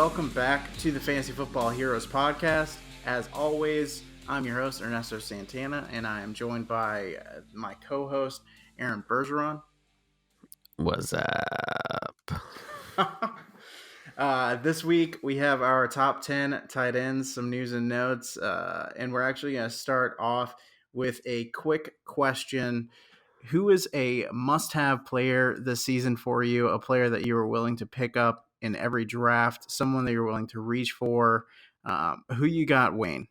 welcome back to the Fantasy Football Heroes podcast. As always, I'm your host, Ernesto Santana, and I am joined by my co-host, Aaron Bergeron. What's up? This week, we have our top 10 tight ends, some news and notes, and we're actually going to start off with a quick question. Who is a must-have player this season for you, a player that you were willing to pick up in every draft, someone that you're willing to reach for? Who you got, Wayne?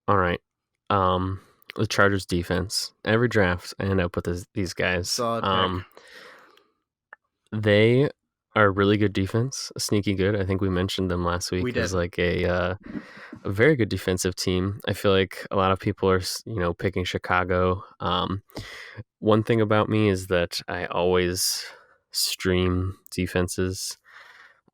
All right. The Chargers defense. Every draft, I end up with these guys. Solid pick. They are a really good defense, sneaky good. I think we mentioned them last week. We did. As like a very good defensive team. I feel like a lot of people are, picking Chicago. One thing about me is that I always stream defenses.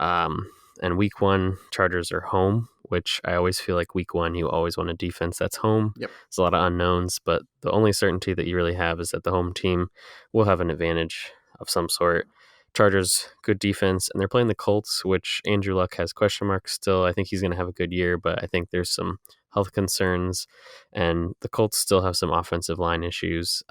And week one, Chargers are home, which I always feel like week one, you always want a defense that's home. Yep. There's a lot of unknowns, but the only certainty that you really have is that the home team will have an advantage of some sort. Chargers, good defense, and they're playing the Colts, which Andrew Luck has question marks still. I think he's going to have a good year, but I think there's some health concerns, and the Colts still have some offensive line issues.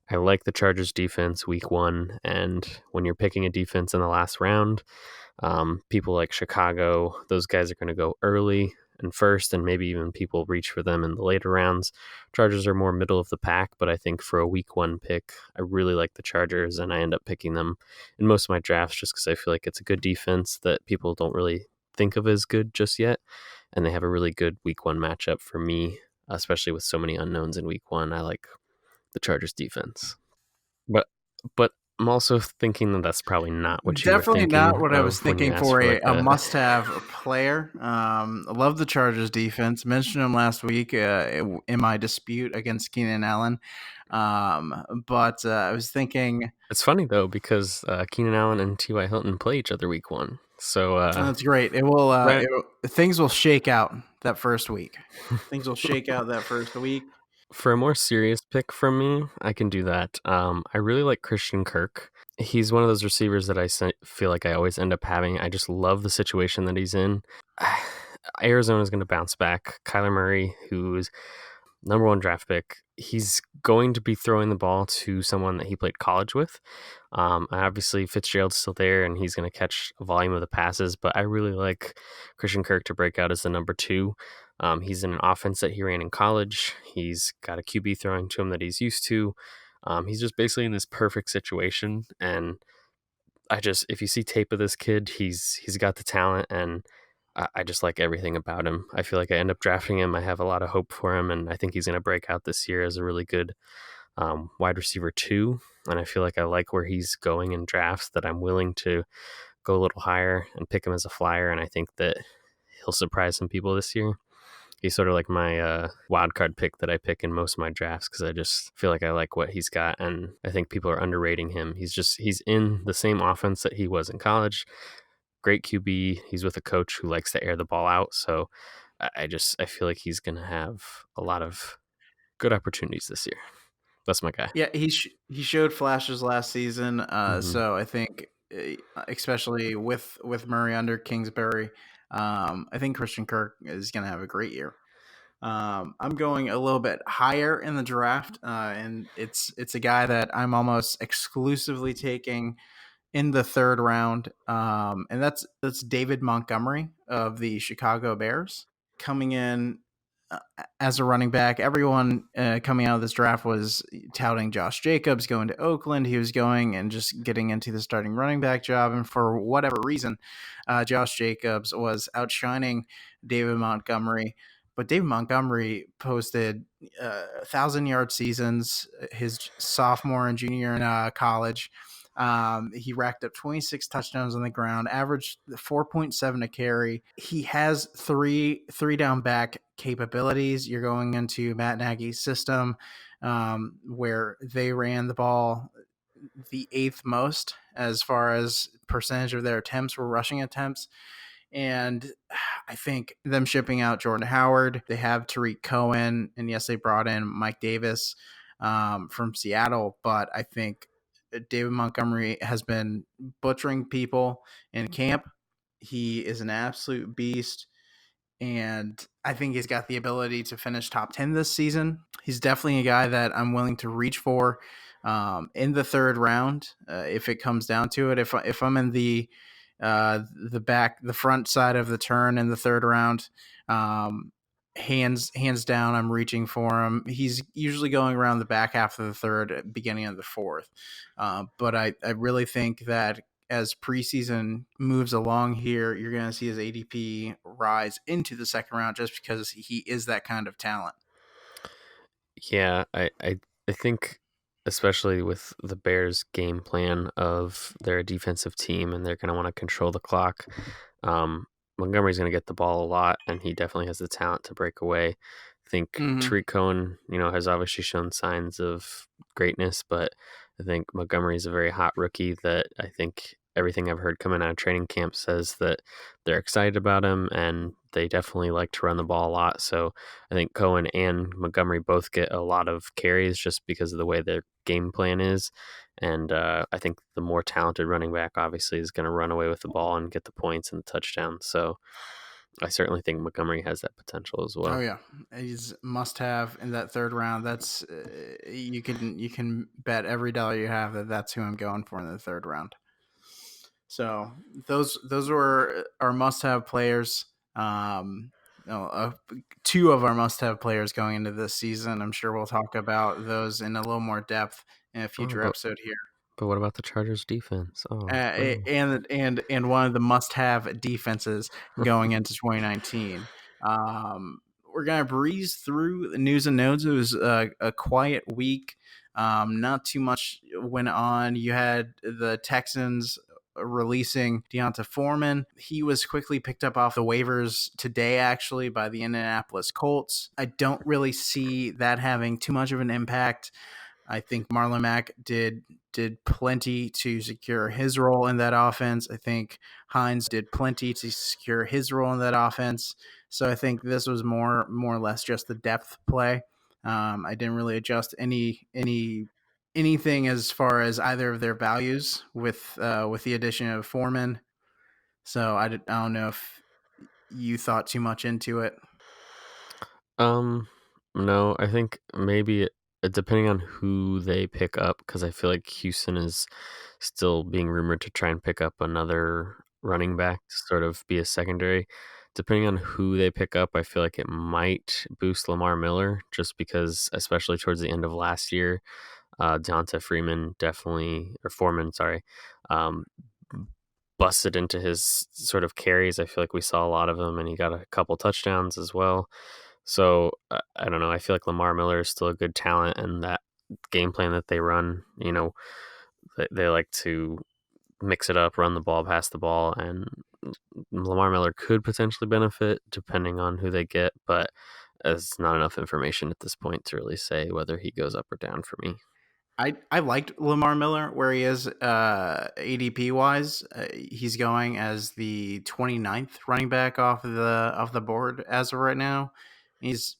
I like the Chargers defense week one, and when you're picking a defense in the last round, people like Chicago, those guys are going to go early and first, and maybe even people reach for them in the later rounds. Chargers are more middle of the pack, but I think for a week one pick, I really like the Chargers, and I end up picking them in most of my drafts just because I feel like it's a good defense that people don't really think of as good just yet, and they have a really good week one matchup for me, especially with so many unknowns in week one. I like the Chargers defense, but I'm also thinking that that's probably not what you were thinking. Definitely not what I was thinking for a must-have player. I love the Chargers defense. Mentioned him last week in my dispute against Keenan Allen. But I was thinking it's funny though because Keenan Allen and T.Y. Hilton play each other week one, so that's great. It will things will shake out that first week. Things will shake out that first week. For a more serious pick from me, I can do that. I really like Christian Kirk. He's one of those receivers that I feel like I always end up having. I just love the situation that he's in. Arizona's going to bounce back. Kyler Murray, who's number one draft pick, he's going to be throwing the ball to someone that he played college with. Obviously, Fitzgerald's still there, and he's going to catch a volume of the passes, but I really like Christian Kirk to break out as the number two. He's in an offense that he ran in college. He's got a QB throwing to him that he's used to. He's just basically in this perfect situation, and if you see tape of this kid, he's got the talent, and I just like everything about him. I feel like I end up drafting him. I have a lot of hope for him, and I think he's going to break out this year as a really good wide receiver too. And I feel like I like where he's going in drafts, that I'm willing to go a little higher and pick him as a flyer, and I think that he'll surprise some people this year. He's sort of like my wild card pick that I pick in most of my drafts because I just feel like I like what he's got, and I think people are underrating him. He's in the same offense that he was in college. Great QB. He's with a coach who likes to air the ball out, so I feel like he's going to have a lot of good opportunities this year. That's my guy. Yeah, he showed flashes last season, so I think especially with Murray under Kingsbury, I think Christian Kirk is going to have a great year. I'm going a little bit higher in the draft, and it's a guy that I'm almost exclusively taking in the third round, and that's David Montgomery of the Chicago Bears coming in as a running back. Everyone coming out of this draft was touting Josh Jacobs going to Oakland. He was going and just getting into the starting running back job, and for whatever reason, Josh Jacobs was outshining David Montgomery. But David Montgomery posted 1,000-yard seasons his sophomore and junior year in college. He racked up 26 touchdowns on the ground, averaged 4.7 a carry. He has three down back capabilities. You're going into Matt Nagy's system, where they ran the ball the eighth most as far as percentage of their attempts were rushing attempts. And I think them shipping out Jordan Howard, they have Tariq Cohen, and yes, they brought in Mike Davis from Seattle, but I think David Montgomery has been butchering people in camp. He is an absolute beast, and I think he's got the ability to finish top 10 this season. He's definitely a guy that I'm willing to reach for in the third round if it comes down to it. If I'm in the front side of the turn in the third round, hands down, I'm reaching for him. He's usually going around the back half of the third, beginning of the fourth. But I really think that as preseason moves along here, you're going to see his ADP rise into the second round just because he is that kind of talent. Yeah, I think especially with the Bears' game plan of they're a defensive team and they're going to want to control the clock. Um, Montgomery's going to get the ball a lot, and he definitely has the talent to break away. I think Mm-hmm. Tariq Cohen, has obviously shown signs of greatness, but I think Montgomery's a very hot rookie that I think everything I've heard coming out of training camp says that they're excited about him and they definitely like to run the ball a lot. So I think Cohen and Montgomery both get a lot of carries just because of the way their game plan is. And I think the more talented running back obviously is going to run away with the ball and get the points and the touchdowns. So I certainly think Montgomery has that potential as Oh well. yeah, he's must have in that third round. That's you can bet every dollar you have that that's who I'm going for in the third round. So those were our must have players. No, two of our must have players going into this season. I'm sure we'll talk about those in a little more depth in a Oh, future episode here. but what about the Chargers defense? Oh no. And one of the must-have defenses going into 2019. We're gonna breeze through the news and notes. It was a quiet week. Not too much went on. You had the Texans releasing Deonta Foreman. He was quickly picked up off the waivers today, actually, by the Indianapolis Colts. I don't really see that having too much of an impact. I think Marlon Mack did plenty to secure his role in that offense. I think Hines did plenty to secure his role in that offense. So I think this was more or less just the depth play. I didn't really adjust anything as far as either of their values with the addition of Foreman. So I don't know if you thought too much into it. Um, no, I think maybe depending on who they pick up, because I feel like Houston is still being rumored to try and pick up another running back to sort of be a secondary. Depending on who they pick up, I feel like it might boost Lamar Miller just because, especially towards the end of last year, Deonta Foreman, sorry, um, busted into his sort of carries. I feel like we saw a lot of them, and he got a couple touchdowns as well. So I don't know. I feel like Lamar Miller is still a good talent, and that game plan that they run, they like to mix it up, run the ball, pass the ball, and Lamar Miller could potentially benefit depending on who they get, but there's not enough information at this point to really say whether he goes up or down for me. I liked Lamar Miller where he is ADP wise. He's going as the 29th running back off the board as of right now. He's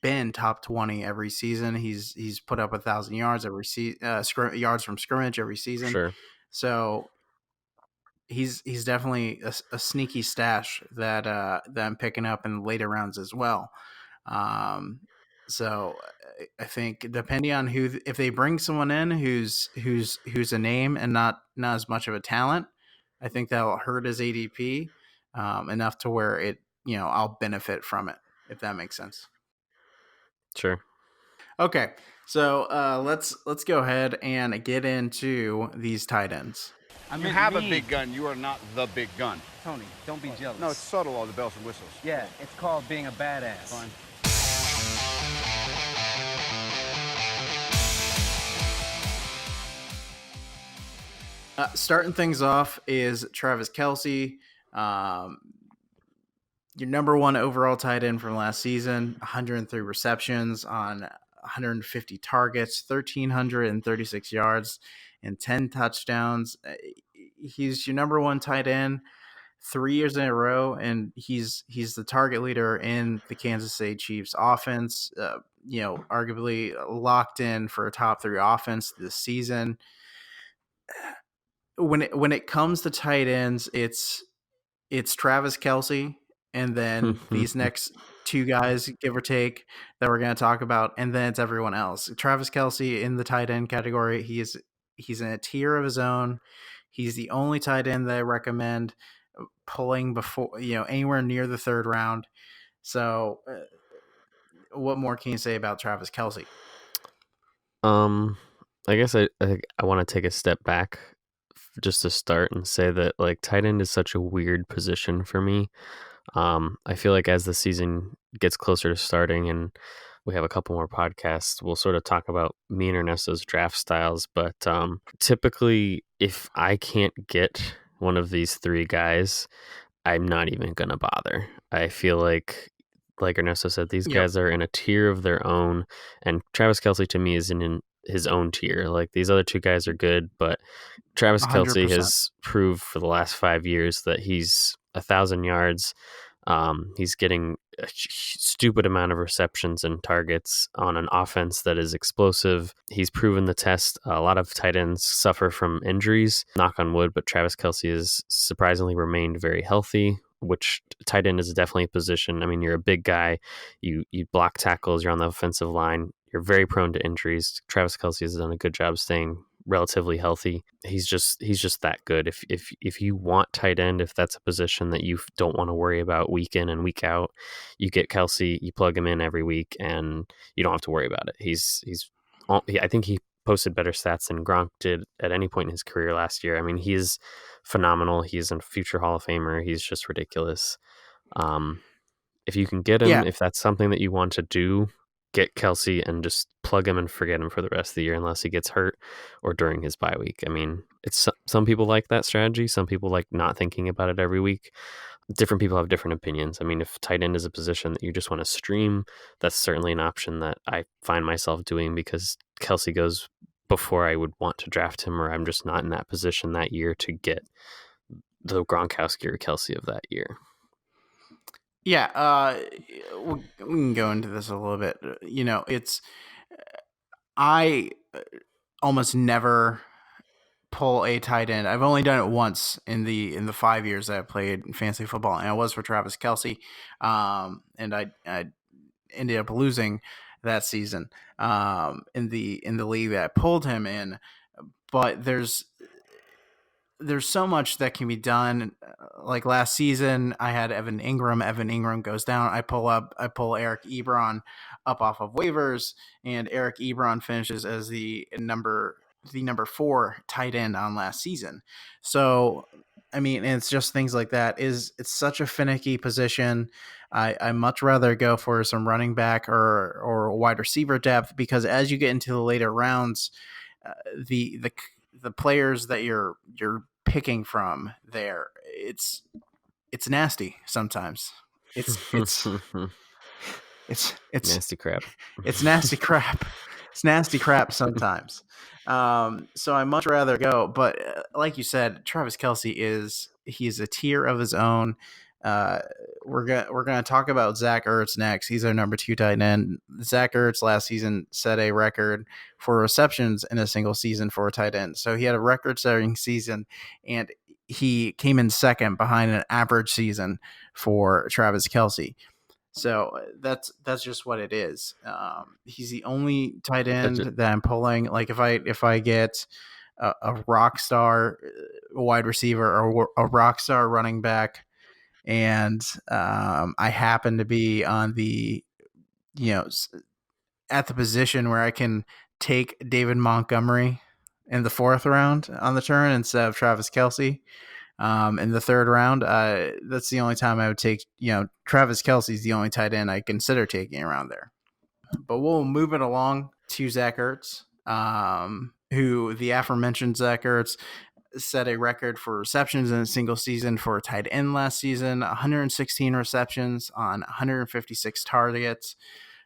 been top 20 every season. He's put up 1,000 yards yards from scrimmage every season. Sure. So he's definitely a sneaky stash that I'm picking up in later rounds as well. Um, so I think depending on who, if they bring someone in who's a name and not as much of a talent, I think that'll hurt his ADP enough to where I'll benefit from it, if that makes sense. Sure. Okay, so let's go ahead and get into these tight ends. You have a big gun. You are not the big gun. Tony, don't be jealous. No, it's subtle, all the bells and whistles. Yeah, it's called being a badass. Fine. Starting things off is Travis Kelce, your number one overall tight end from last season, 103 receptions on 150 targets, 1,336 yards, and 10 touchdowns. He's your number one tight end 3 years in a row, and he's the target leader in the Kansas City Chiefs offense. Arguably locked in for a top three offense this season. when it comes to tight ends, it's Travis Kelce, and then these next two guys, give or take, that we're going to talk about, and then it's everyone else. Travis Kelce in the tight end category, he's in a tier of his own. He's the only tight end that I recommend pulling before, anywhere near the third round. So, what more can you say about Travis Kelce? I guess I want to take a step back just to start and say that like tight end is such a weird position for me. I feel like as the season gets closer to starting and we have a couple more podcasts, we'll sort of talk about me and Ernesto's draft styles. But typically, if I can't get one of these three guys, I'm not even going to bother. I feel like Ernesto said, these Yep. guys are in a tier of their own. And Travis Kelce to me is in his own tier. Like these other two guys are good, but Travis Kelce 100%. has proved for the last 5 years that he's 1,000 yards. He's getting a stupid amount of receptions and targets on an offense that is explosive. He's proven the test. A lot of tight ends suffer from injuries, knock on wood, but Travis Kelce has surprisingly remained very healthy, which tight end is definitely a position. I mean, you're a big guy. You block tackles. You're on the offensive line. You're very prone to injuries. Travis Kelce has done a good job staying relatively healthy. He's just that good. If you want tight end, if that's a position that you don't want to worry about week in and week out, you get Kelce, you plug him in every week, and you don't have to worry about it. I think he posted better stats than Gronk did at any point in his career last year. I mean, he is phenomenal. He's a future Hall of Famer. He's just ridiculous. If you can get him, Yeah. if that's something that you want to do, get Kelce and just plug him and forget him for the rest of the year unless he gets hurt or during his bye week. I mean, it's some people like that strategy. Some people like not thinking about it every week. Different people have different opinions. I mean, if tight end is a position that you just want to stream, that's certainly an option that I find myself doing because Kelce goes before I would want to draft him, or I'm just not in that position that year to get the Gronkowski or Kelce of that year. Yeah, we can go into this a little bit. I almost never pull a tight end. I've only done it once in the 5 years that I played fantasy football, and it was for Travis Kelce. And I ended up losing that season in the league that I pulled him in. But there's so much that can be done. Like last season, I had Evan Ingram. Evan Ingram goes down. I pull Eric Ebron up off of waivers, and Eric Ebron finishes as the number 4 tight end on last season. So, I mean, it's just things like that. It's such a finicky position. I much rather go for some running back or wide receiver depth, because as you get into the later rounds, the players that you're picking from there, it's nasty sometimes. It's nasty crap. It's nasty crap. It's nasty crap sometimes. So I much rather go, but like you said, Travis Kelce he's a tier of his own. We're gonna talk about Zach Ertz next. He's our number 2 tight end. Zach Ertz last season set a record for receptions in a single season for a tight end. So he had a record-setting season, and he came in second behind an average season for Travis Kelce. So that's just what it is. He's the only tight end that I'm pulling. Like if I get a rock star wide receiver or a rock star running back, and I happen to be on the at the position where I can take David Montgomery in the 4th round on the turn instead of Travis Kelce. In the 3rd round, that's the only time I would take, Travis Kelce's the only tight end I consider taking around there. But we'll move it along to Zach Ertz, who the aforementioned Zach Ertz set a record for receptions in a single season for a tight end last season, 116 receptions on 156 targets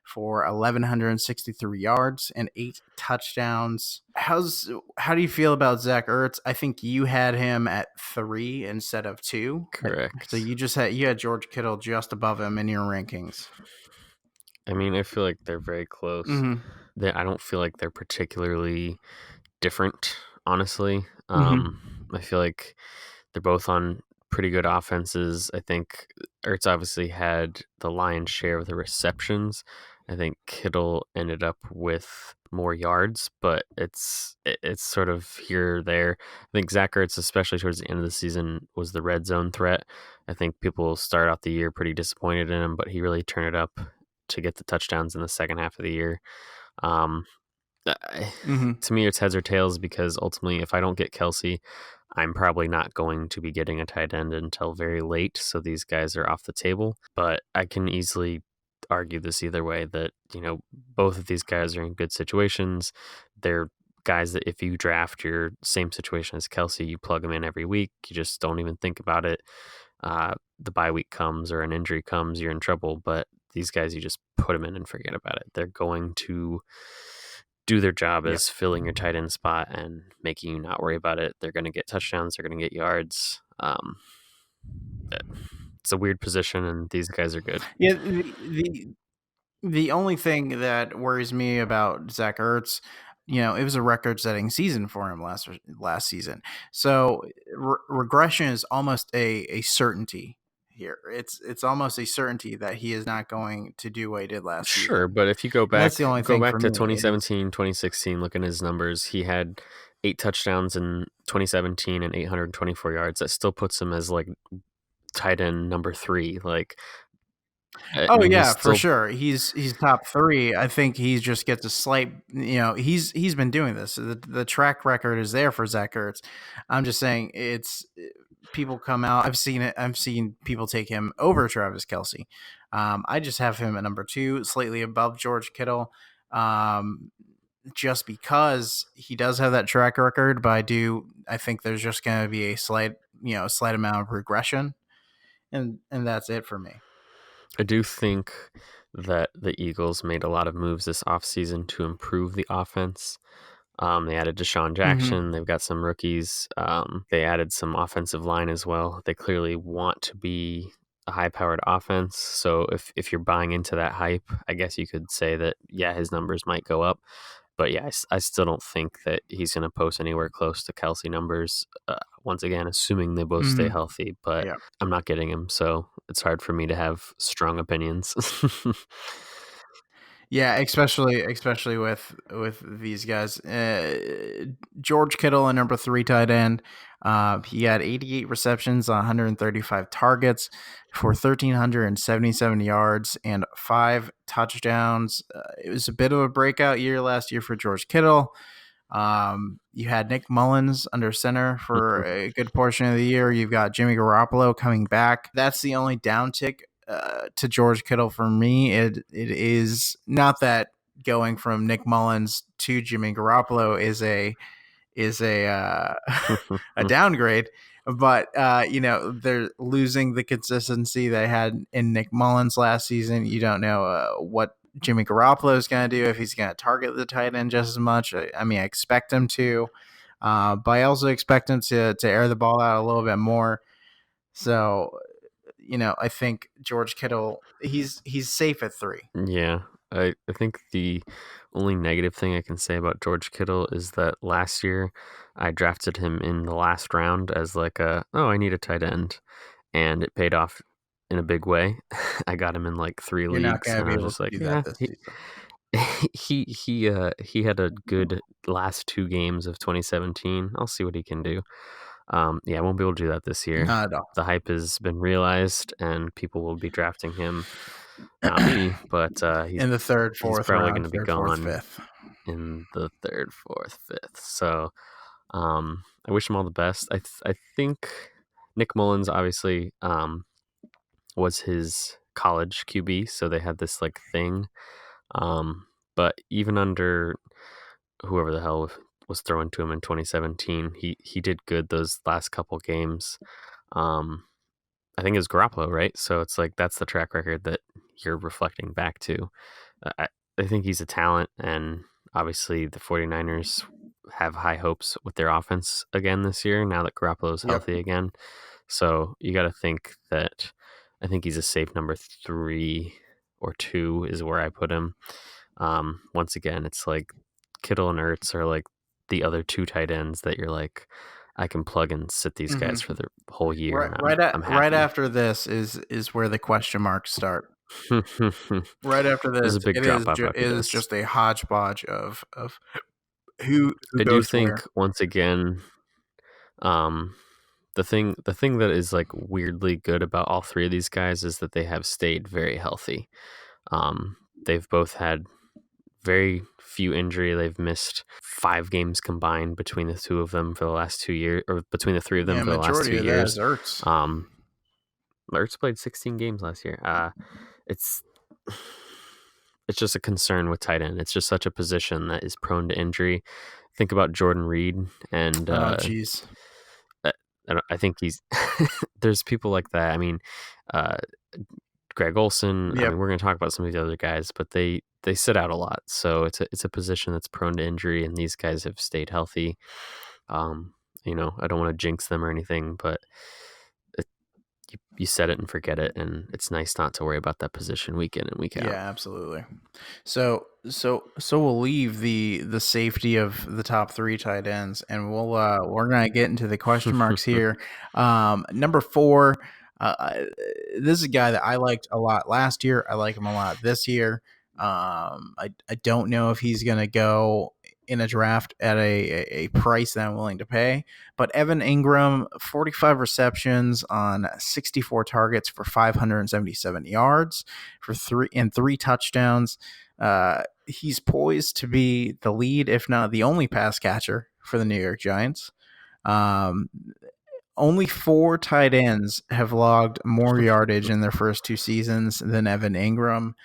for 1,163 yards and 8 touchdowns. How do you feel about Zach Ertz? I think you had him at 3 instead of 2. Correct. So you had George Kittle just above him in your rankings. I mean, I feel like they're very close. Mm-hmm. I don't feel like they're particularly different, honestly. I feel like they're both on pretty good offenses. I think Ertz obviously had the lion's share of the receptions. I think Kittle ended up with more yards, but it's sort of here or there. I think Zach Ertz, especially towards the end of the season, was the red zone threat. I think people start out the year pretty disappointed in him, but he really turned it up to get the touchdowns in the second half of the year. Um, to me, it's heads or tails because ultimately, if I don't get Kelsey, I'm probably not going to be getting a tight end until very late. So these guys are off the table. But I can easily argue this either way that, both of these guys are in good situations. They're guys that if you draft your same situation as Kelsey, you plug them in every week. You just don't even think about it. The bye week comes or an injury comes, you're in trouble. But these guys, you just put them in and forget about it. They're going to do their job Yep. as filling your tight end spot and making you not worry about it. They're going to get touchdowns. They're going to get yards. It's a weird position, and these guys are good. Yeah, the only thing that worries me about Zach Ertz, it was a record-setting season for him last season. So regression is almost a certainty here. It's almost a certainty that he is not going to do what he did last season. Sure, but if you go And back, that's the only thing for to me. 2017, 2016, look at his numbers. He had 8 touchdowns in 2017 and 824 yards. That still puts him as like tight end number 3. Like, I mean, he's Yeah, for still sure. He's top 3. I think he just gets a slight. He's been doing this. The track record is there for Zach Ertz. I'm just saying it's people come out. I've seen it. I've seen people take him over Travis Kelsey. I just have him at number 2, slightly above George Kittle, just because he does have that track record. But I think there's just going to be a slight amount of regression, and that's it for me. I do think that the Eagles made a lot of moves this offseason to improve the offense. They added Deshaun Jackson. They've got some rookies. They added some offensive line as well. They clearly want to be a high-powered offense. So if you're buying into that hype, I guess you could say that, yeah, his numbers might go up. But yeah, I still don't think that he's going to post anywhere close to Kelsey numbers. Once again, assuming they both stay healthy, but Yeah. I'm not getting him, so it's hard for me to have strong opinions. Yeah, especially with these guys. George Kittle, a number 3 tight end. He had 88 receptions on 135 targets for 1,377 yards and 5 touchdowns. It was a bit of a breakout year last year for George Kittle. You had Nick Mullins under center for a good portion of the year. You've got Jimmy Garoppolo coming back. That's the only downtick to George Kittle for me. It is not that going from Nick Mullins to Jimmy Garoppolo is a a downgrade, but they're losing the consistency they had in Nick Mullins last season. You don't know what Jimmy Garoppolo is going to do, if he's going to target the tight end just as much. I mean, I expect him to, but I also expect him to air the ball out a little bit more. So, I think George Kittle, he's safe at 3. Yeah, I think the only negative thing I can say about George Kittle is that last year I drafted him in the last round as like I need a tight end, and it paid off in a big way. I got him in like 3 You're not leagues, going to and be I was able just to like, do yeah, that this season. he had a good last 2 games of 2017. I'll see what he can do. Yeah, I won't be able to do that this year. Not at all. The hype has been realized, and people will be drafting him. Not me, but he's In the 3rd, 4th he's probably going round, to be 3rd, 4th, gone 5th. in the 3rd, 4th, 5th. So I wish him all the best. I think Nick Mullins obviously was his college QB, so they had this like thing. But even under whoever the hell was throwing to him in 2017, he did good those last couple games. I think it was Garoppolo, right? So it's like that's the track record that you're reflecting back to. I think he's a talent, and obviously the 49ers have high hopes with their offense again this year now that Garoppolo's healthy again. So you got to think that I think he's a safe number 3 or 2 is where I put him. Once again, it's like Kittle and Ertz are like the other two tight ends that you're like, I can plug and sit these guys for the whole year, and I'm Right happy. after this is where the question marks start. Right after There's this, a big it drop off it after is this. just a hodgepodge of who I do goes think where. once again, the thing that is like weirdly good about all three of these guys is that they have stayed very healthy. They've both had very few injury. They've missed 5 games combined between the two of them for the last 2 years, or between the three of them Yeah, for the last 2 majority of that is years. Ertz. Ertz played 16 games last year. It's it's just a concern with tight end. It's just such a position that is prone to injury. Think about Jordan Reed, and Oh, jeez. I think he's there's people like that. I mean, uh, Greg Olson. I Yep. mean, we're going to talk about some of the other guys, but they sit out a lot, so it's a position that's prone to injury, and these guys have stayed healthy. You know, I don't want to jinx them or anything, but you set it and forget it, and it's nice not to worry about that position week in and week out. Yeah, absolutely. So we'll leave the safety of the top 3 tight ends, and we're gonna get into the question marks here. Number 4, this is a guy that I liked a lot last year. I like him a lot this year. I don't know if he's gonna go in a draft at a price that I'm willing to pay. But Evan Ingram, 45 receptions on 64 targets for 577 yards for 3 touchdowns. He's poised to be the lead, if not the only pass catcher for the New York Giants. Only 4 tight ends have logged more yardage in their first 2 seasons than Evan Ingram.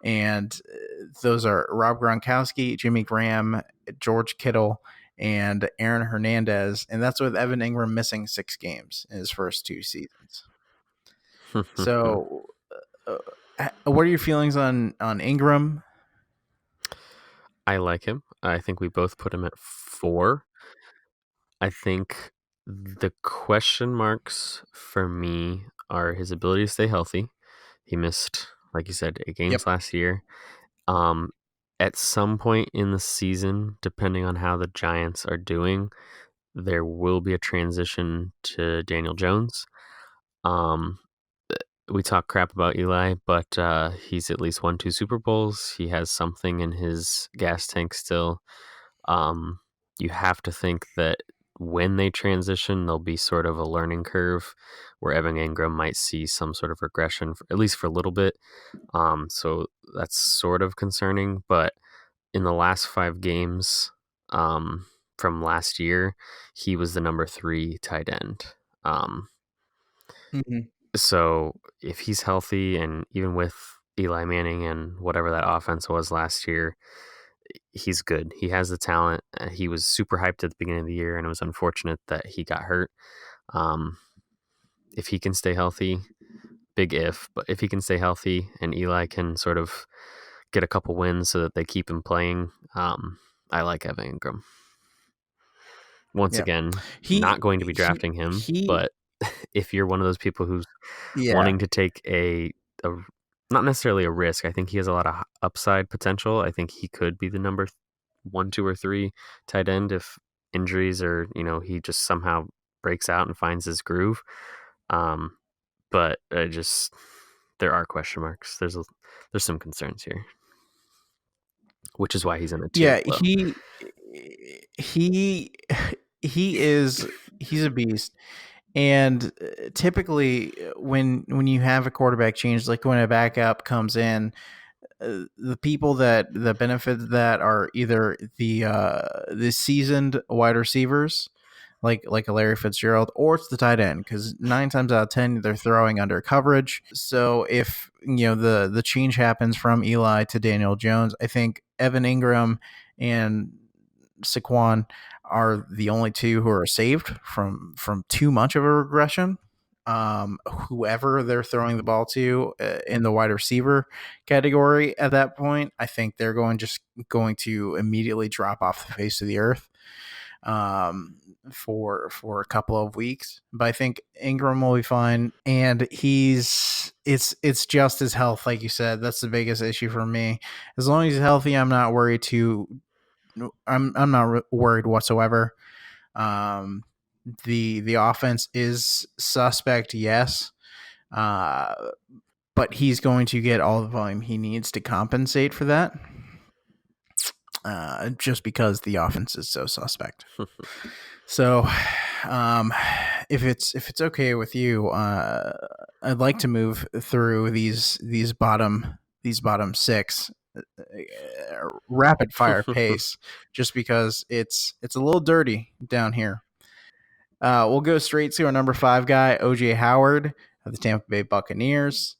And those are Rob Gronkowski, Jimmy Graham, George Kittle, and Aaron Hernandez. And that's with Evan Ingram missing 6 games in his first 2 seasons. So, what are your feelings on Ingram? I like him. I think we both put him at 4. I think the question marks for me are his ability to stay healthy. He missed, like you said, 8 games last year. At some point in the season, depending on how the Giants are doing, there will be a transition to Daniel Jones. We talk crap about Eli, but he's at least won 2 Super Bowls. He has something in his gas tank still. You have to think that when they transition, there'll be sort of a learning curve where Evan Ingram might see some sort of regression, at least for a little bit. So that's sort of concerning. But in the last 5 games from last year, he was the number 3 tight end. So if he's healthy, and even with Eli Manning and whatever that offense was last year, he's good. He has the talent. He was super hyped at the beginning of the year, and it was unfortunate that he got hurt. If he can stay healthy, big if, but if he can stay healthy and Eli can sort of get a couple wins so that they keep him playing, I like Evan Ingram. Once again, not going to be drafting him, but if you're one of those people who's wanting to take a not necessarily a risk, I think he has a lot of upside potential. I think he could be the number 1, 2, or 3 tight end if injuries, or he just somehow breaks out and finds his groove. But there are question marks. There's some concerns here, which is why he's in a tier below. He's a beast. And typically when you have a quarterback change, like when a backup comes in, the people that benefit that are either the seasoned wide receivers, like a Larry Fitzgerald, or it's the tight end, because 9 times out of 10 they're throwing under coverage. So if the change happens from Eli to Daniel Jones, I think Evan Ingram and Saquon are the only 2 who are saved from too much of a regression. Whoever they're throwing the ball to in the wide receiver category at that point, I think they're going to immediately drop off the face of the earth for a couple of weeks. But I think Ingram will be fine, and it's just his health, like you said. That's the biggest issue for me. As long as he's healthy, I'm not worried too I'm not worried whatsoever. The offense is suspect, yes, uh, but he's going to get all the volume he needs to compensate for that. Just because the offense is so suspect. So, if it's okay with you, I'd like to move through these bottom six rapid fire pace, just because it's a little dirty down here. We'll go straight to our number 5 guy, OJ Howard of the Tampa Bay Buccaneers.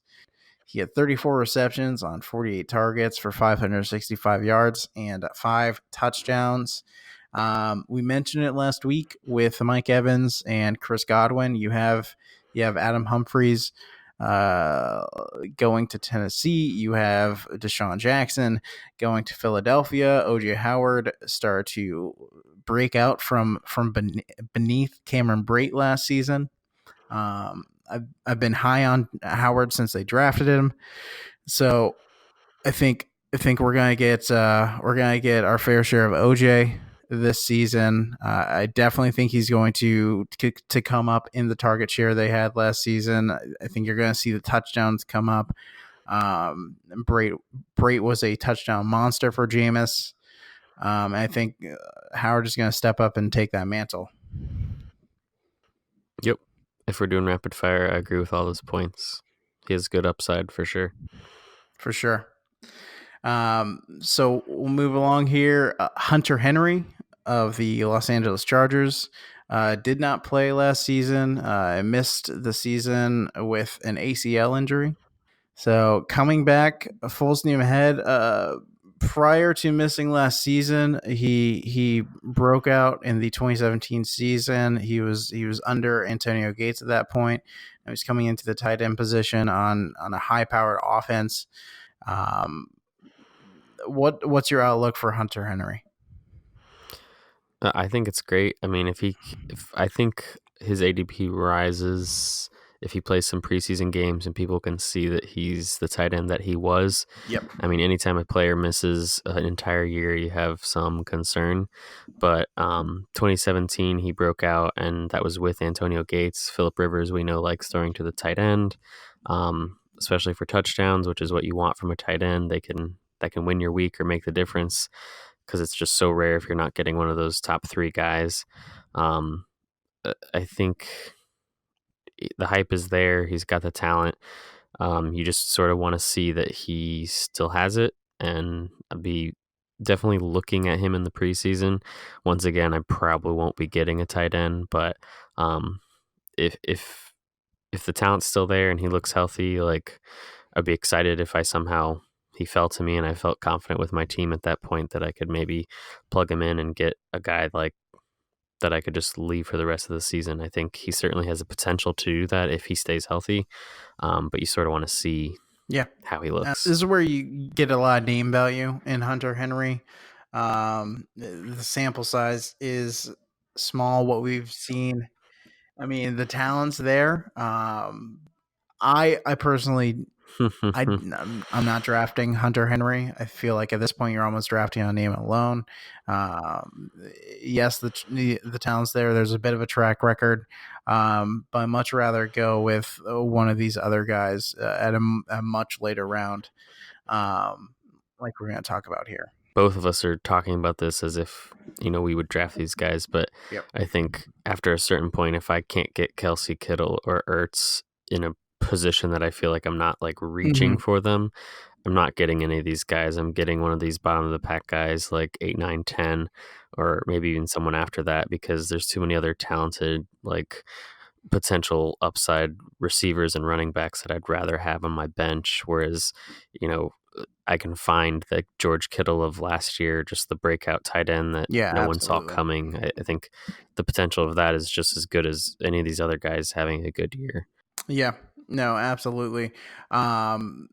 He had 34 receptions on 48 targets for 565 yards and 5 touchdowns. We mentioned it last week with Mike Evans and Chris Godwin. You have Adam Humphries going to Tennessee. You have Deshaun Jackson going to Philadelphia. OJ Howard started to break out from beneath Cameron Brate last season. I've been high on Howard since they drafted him, so I think we're gonna get our fair share of OJ this season. I definitely think he's going to come up in the target share they had last season. I think you're going to see the touchdowns come up. Brate was a touchdown monster for Jameis. I think Howard is going to step up and take that mantle. Yep. If we're doing rapid fire, I agree with all those points. He has good upside for sure. For sure. So we'll move along here. Hunter Henry of the Los Angeles Chargers did not play last season. Missed the season with an ACL injury. So coming back full steam ahead. Prior to missing last season, he broke out in the 2017 season. He was under Antonio Gates at that point. He was coming into the tight end position on a high powered offense. What's your outlook for Hunter Henry? I think it's great. I mean, if I think his ADP rises if he plays some preseason games and people can see that he's the tight end that he was. Yep. I mean, anytime a player misses an entire year, you have some concern. But 2017, he broke out, and that was with Antonio Gates. Phillip Rivers, we know, likes throwing to the tight end, especially for touchdowns, which is what you want from a tight end. That can win your week or make the difference, because it's just so rare if you're not getting one of those top 3 guys. I think the hype is there. He's got the talent. You just sort of want to see that he still has it, and I'd be definitely looking at him in the preseason. Once again, I probably won't be getting a tight end, but if the talent's still there and he looks healthy, like, I'd be excited if he fell to me and I felt confident with my team at that point that I could maybe plug him in and get a guy like that I could just leave for the rest of the season. I think he certainly has the potential to do that if he stays healthy. But you sort of want to see how he looks. This is where you get a lot of name value in Hunter Henry. The sample size is small, what we've seen. I mean, the talent's there. I personally, I'm not drafting Hunter Henry. I feel like at this point you're almost drafting on name alone. Yes, the talent's there. There's a bit of a track record, but I'd much rather go with one of these other guys at a much later round, like we're going to talk about here. Both of us are talking about this as if, we would draft these guys, but Yep. I think after a certain point, if I can't get Kelsey, Kittle, or Ertz in a position that I feel like I'm not like reaching for them, I'm not getting any of these guys. I'm getting one of these bottom of the pack guys like 8, 9, 10, or maybe even someone after that, because there's too many other talented, like, potential upside receivers and running backs that I'd rather have on my bench. Whereas, I can find the George Kittle of last year, just the breakout tight end that no one saw coming. I think the potential of that is just as good as any of these other guys having a good year. Yeah, no, absolutely. One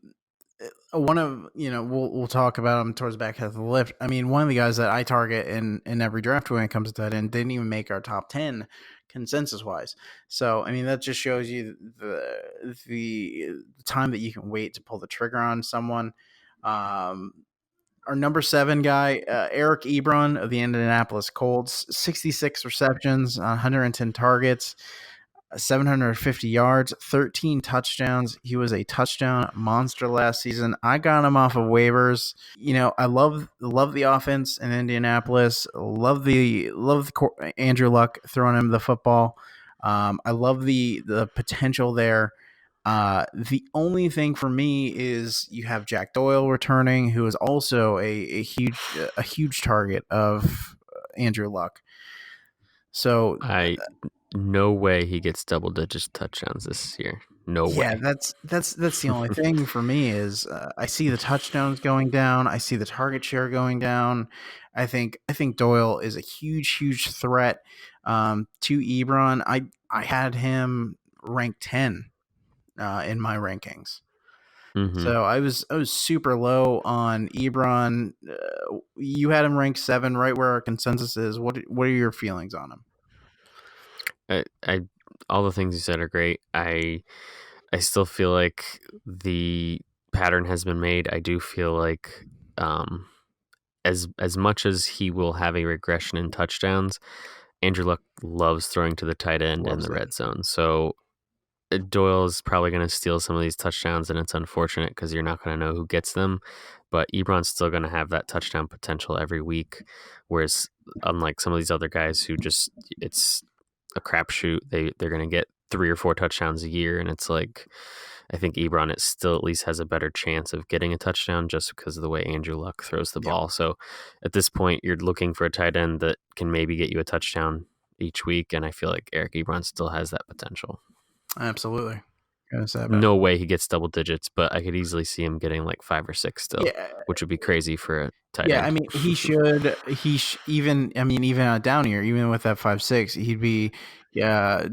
of, we'll talk about him towards the back half of the lift. I mean, one of the guys that I target in every draft when it comes to that end didn't even make our top 10 consensus wise. So, I mean, that just shows you the time that you can wait to pull the trigger on someone. our number 7 guy, Eric Ebron of the Indianapolis Colts, 66 receptions, 110 targets, 750 yards, 13 touchdowns. He was a touchdown monster last season. I got him off of waivers. I love the offense in Indianapolis. Love Andrew Luck throwing him the football. I love the potential there. The only thing for me is you have Jack Doyle returning, who is also a huge target of Andrew Luck. So no way he gets double digits touchdowns this year. No way. That's the only thing for me is I see the touchdowns going down. I see the target share going down. I think Doyle is a huge threat to Ebron. I had him ranked 10 in my rankings. Mm-hmm. So I was super low on Ebron. You had him ranked 7, right where our consensus is. What are your feelings on him? I all the things you said are great. I still feel like the pattern has been made. I do feel like as much as he will have a regression in touchdowns, Andrew Luck loves throwing to the tight end in the red zone. So Doyle is probably going to steal some of these touchdowns, and it's unfortunate because you're not going to know who gets them. But Ebron's still going to have that touchdown potential every week, whereas unlike some of these other guys who just it's a crapshoot, they're going to get 3 or 4 touchdowns a year, and it's like I think Ebron it still at least has a better chance of getting a touchdown just because of the way Andrew Luck throws the ball. So at this point, you're looking for a tight end that can maybe get you a touchdown each week, and I feel like Eric Ebron still has that potential. Absolutely. No way he gets double digits, but I could easily see him getting like 5 or 6 still, which would be crazy for a tight end. I mean, he should. Even on a down year, even with that 5.6, he'd be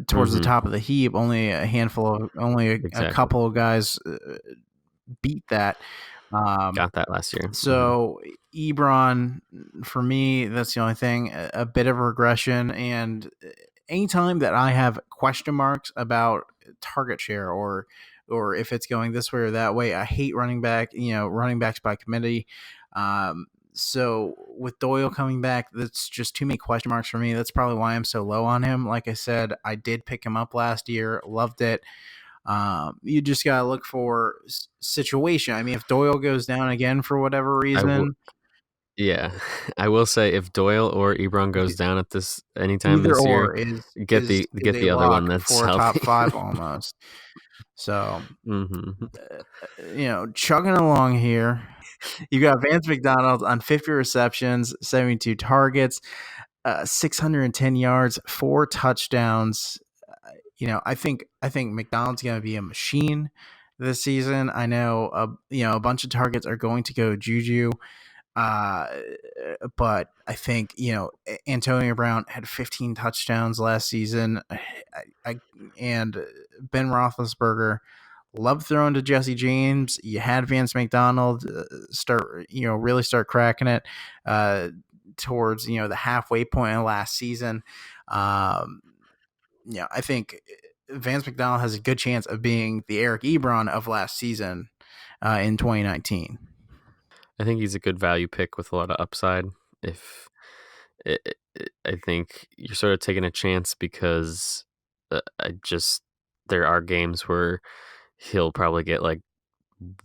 towards the top of the heap. Only a couple of guys beat that. Got that last year. So Ebron, for me, that's the only thing. A bit of regression, and anytime that I have question marks about target share or if it's going this way or that way, I hate running backs by committee. So with Doyle coming back, that's just too many question marks for me. That's probably why I'm so low on him. Like I said, I did pick him up last year, loved it. You just gotta look for situation. I mean, if Doyle goes down again for whatever reason, I will say if Doyle or Ebron goes down at this anytime this year, get the other one that's for healthy. top 5 almost. So, chugging along here, you got Vance McDonald on 50 receptions, 72 targets, 610 yards, 4 touchdowns. I think McDonald's going to be a machine this season. I know, a bunch of targets are going to go Juju. But I think Antonio Brown had 15 touchdowns last season, and Ben Roethlisberger loved throwing to Jesse James. You had Vance McDonald really start cracking it towards the halfway point of last season. I think Vance McDonald has a good chance of being the Eric Ebron of last season in 2019. I think he's a good value pick with a lot of upside. I think you're sort of taking a chance because there are games where he'll probably get like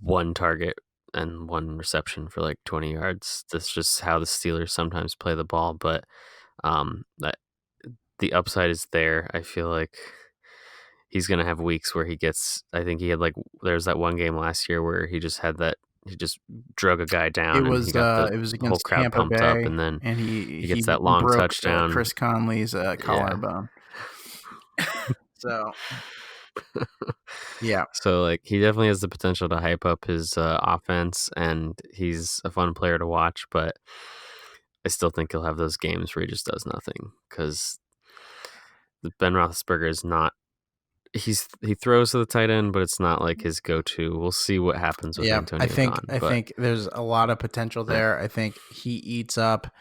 1 target and 1 reception for like 20 yards. That's just how the Steelers sometimes play the ball, but the upside is there. I feel like he's going to have weeks where he gets, I think he had there's that one game last year where he just drug a guy down. It was against whole crowd Tampa pumped Bay, up, and then he gets that long broke, touchdown. Chris Conley's collarbone. So, yeah. So he definitely has the potential to hype up his offense, and he's a fun player to watch. But I still think he'll have those games where he just does nothing because Ben Roethlisberger is not. He throws to the tight end, but it's not like his go-to. We'll see what happens with Antonio. I think there's a lot of potential there. I think he eats up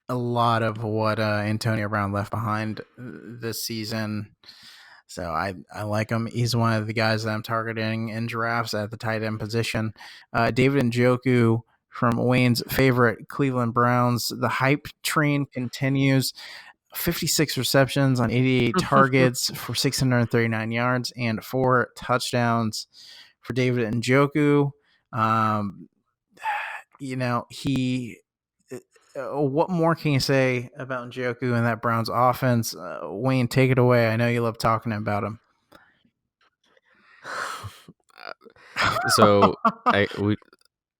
a lot of what Antonio Brown left behind this season. So I like him. He's one of the guys that I'm targeting in drafts at the tight end position. David Njoku from Wayne's favorite Cleveland Browns. The hype train continues. 56 receptions on 88 targets for 639 yards and 4 touchdowns for David Njoku. What more can you say about Njoku and that Browns offense? Wayne, take it away. I know you love talking about him. So I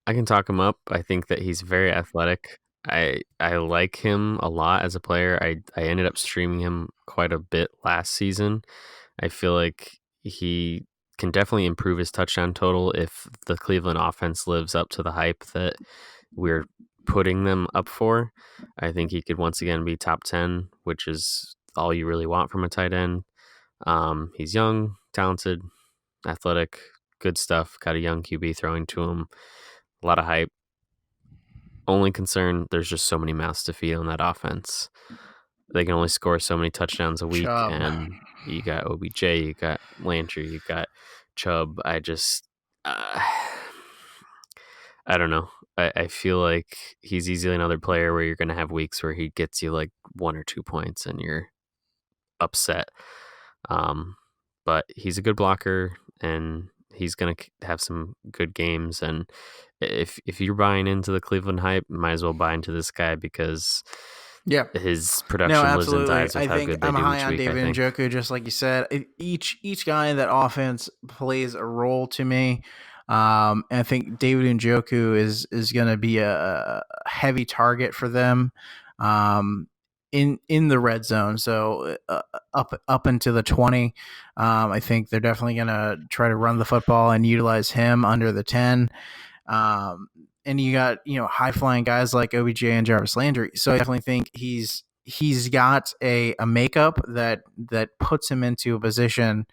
can talk him up. I think that he's very athletic. I like him a lot as a player. I ended up streaming him quite a bit last season. I feel like he can definitely improve his touchdown total if the Cleveland offense lives up to the hype that we're putting them up for. I think he could once again be top 10, which is all you really want from a tight end. He's young, talented, athletic, good stuff. Got a young QB throwing to him. A lot of hype. Only concern, there's just so many mouths to feed on that offense. They can only score so many touchdowns a week, Chubb. and you got OBJ, you got Landry, you got Chubb. I don't know. I feel like he's easily another player where you're going to have weeks where he gets you like 1 or 2 points and you're upset. But he's a good blocker, and he's going to have some good games. And if you're buying into the Cleveland hype, might as well buy into this guy because his production lives and dies with I how think good they I'm do high each on week. David Njoku, just like you said. Each guy in that offense plays a role to me. And I think David Njoku is going to be a heavy target for them in the red zone. So up into the 20, I think they're definitely going to try to run the football and utilize him under the 10. And you got high flying guys like OBJ and Jarvis Landry. So I definitely think he's got a makeup that puts him into a position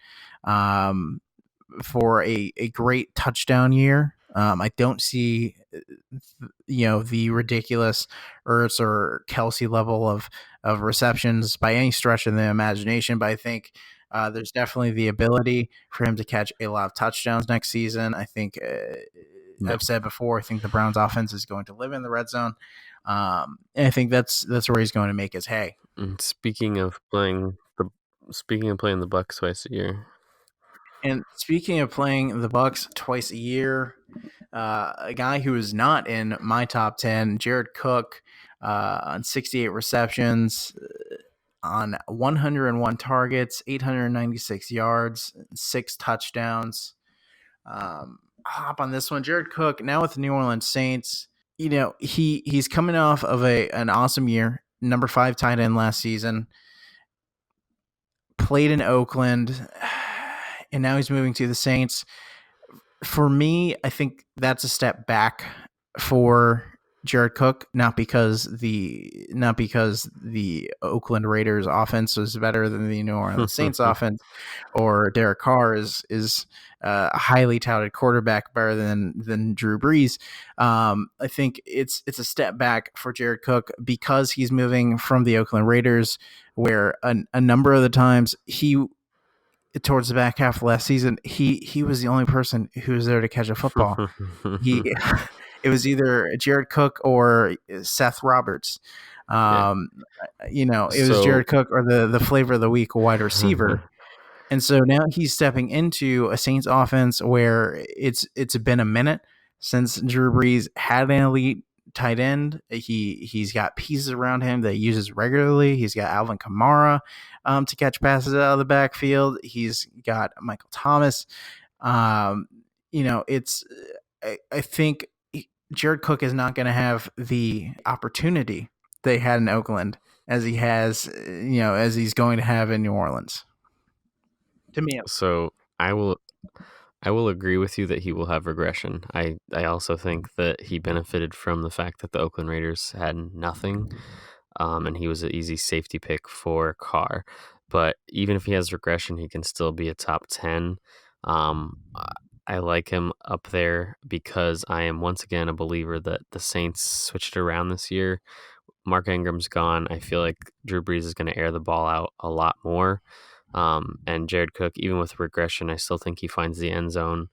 for a great touchdown year. I don't see the ridiculous Ertz or Kelsey level of receptions by any stretch of the imagination, but I think there's definitely the ability for him to catch a lot of touchdowns next season. I think I've said before, I think the Browns offense is going to live in the red zone. And I think that's where he's going to make his hay. And speaking of playing the Bucks twice a year. And speaking of playing the Bucks twice a year, a guy who is not in my top 10, Jared Cook, on 68 receptions, on 101 targets, 896 yards, 6 touchdowns. I'll hop on this one. Jared Cook, now with the New Orleans Saints, he's coming off of an awesome year, number 5 tight end last season, played in Oakland, and now he's moving to the Saints. For me, I think that's a step back for Jared Cook, not because the Oakland Raiders offense was better than the New Orleans Saints offense, or Derek Carr is a highly touted quarterback better than Drew Brees. I think it's a step back for Jared Cook because he's moving from the Oakland Raiders, where a number of the times towards the back half of last season, he was the only person who was there to catch a football. It was either Jared Cook or Seth Roberts. It was Jared Cook or the flavor of the week wide receiver. And so now he's stepping into a Saints offense where it's been a minute since Drew Brees had an elite tight end. He's got pieces around him that he uses regularly. He's got Alvin Kamara to catch passes out of the backfield. He's got Michael Thomas. I think Jared Cook is not going to have the opportunity they had in Oakland as he has, as he's going to have in New Orleans. To me, so I will agree with you that he will have regression. I also think that he benefited from the fact that the Oakland Raiders had nothing, and he was an easy safety pick for Carr. But even if he has regression, he can still be a top 10. I like him up there because I am once again a believer that the Saints switched around this year. Mark Ingram's gone. I feel like Drew Brees is going to air the ball out a lot more. And Jared Cook, even with regression, I still think he finds the end zone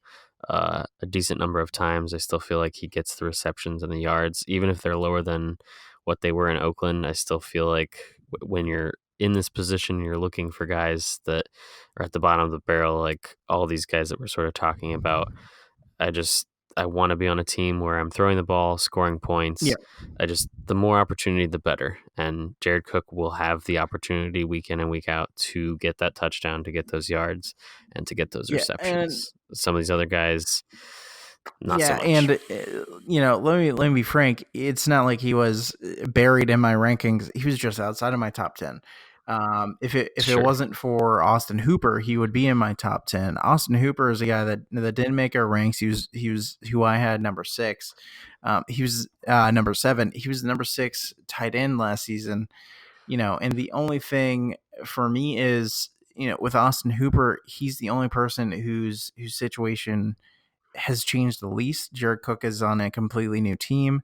a decent number of times. I still feel like he gets the receptions and the yards, even if they're lower than what they were in Oakland. I still feel like when you're in this position, you're looking for guys that are at the bottom of the barrel, like all these guys that we're sort of talking about. I want to be on a team where I'm throwing the ball, scoring points. Yeah. The more opportunity, the better. And Jared Cook will have the opportunity week in and week out to get that touchdown, to get those yards, and to get those receptions. Some of these other guys, not so much. And let me be frank. It's not like he was buried in my rankings. He was just outside of my top 10. If it wasn't for Austin Hooper, he would be in my top 10. Austin Hooper is a guy that didn't make our ranks. He was who I had number 6. He was number 7. He was number 6 tight end last season. And the only thing for me is, with Austin Hooper, he's the only person whose situation has changed the least. Jared Cook is on a completely new team.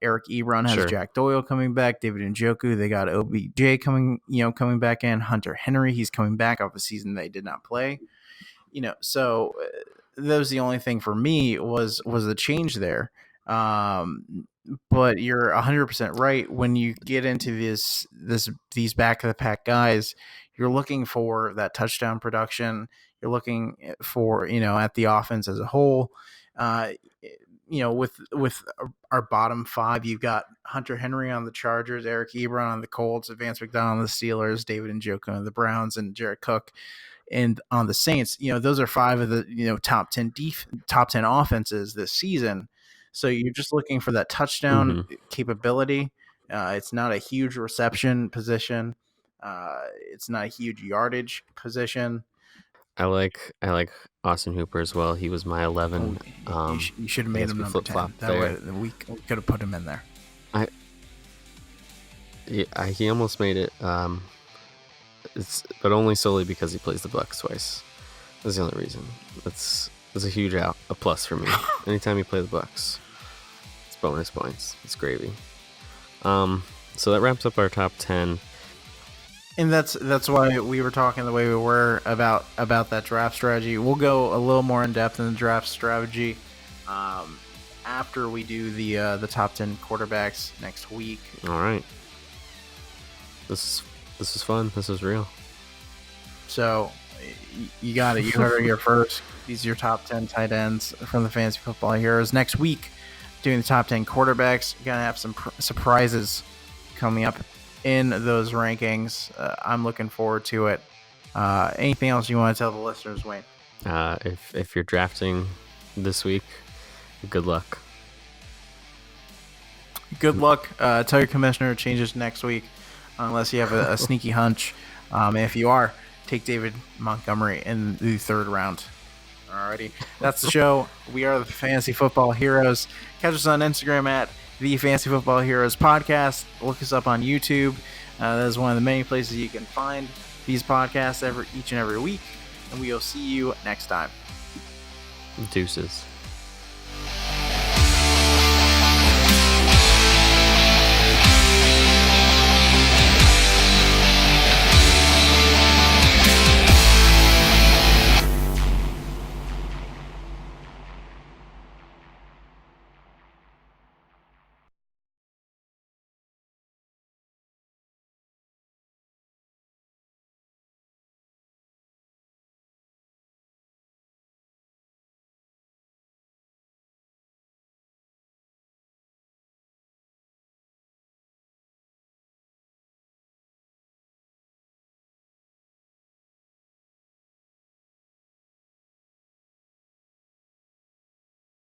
Eric Ebron has Jack Doyle coming back. David Njoku, they got OBJ coming back in. Hunter Henry, he's coming back off a season they did not play. So that was the only thing for me was the change there. But you're 100% right. When you get into these back of the pack guys, you're looking for that touchdown production. You're looking for, at the offense as a whole. With our bottom 5, you've got Hunter Henry on the Chargers, Eric Ebron on the Colts, Vance McDonald on the Steelers, David Njoku on the Browns, and Jared Cook and on the Saints. Those are 5 of the top 10 offenses this season. So you're just looking for that touchdown capability. It's not a huge reception position. It's not a huge yardage position. I like Austin Hooper as well. He was my 11. You should have made him number 10. That way we could have put him in there. He almost made it, but only solely because he plays the Bucs twice. That's the only reason. That's a huge a plus for me. Anytime you play the Bucs, it's bonus points. It's gravy. So that wraps up our top 10. And that's why we were talking the way we were about that draft strategy. We'll go a little more in depth in the draft strategy after we do the top 10 quarterbacks next week. All right. This is fun. This is real. So you got it. You heard it here first. These are your top 10 tight ends from the Fantasy Football Heroes. Next week, doing the top 10 quarterbacks. We're gonna have some surprises coming up in those rankings. I'm looking forward to it. Anything else you want to tell the listeners, Wayne? If you're drafting this week, good luck. Good luck. Tell your commissioner it changes next week, unless you have a sneaky hunch. And if you are, take David Montgomery in the 3rd round. Alrighty, that's the show. We are the Fantasy Football Heroes. Catch us on Instagram at the Fantasy Football Heroes Podcast. Look us up on YouTube. That is one of the many places you can find these podcasts each and every week. And we will see you next time. Deuces.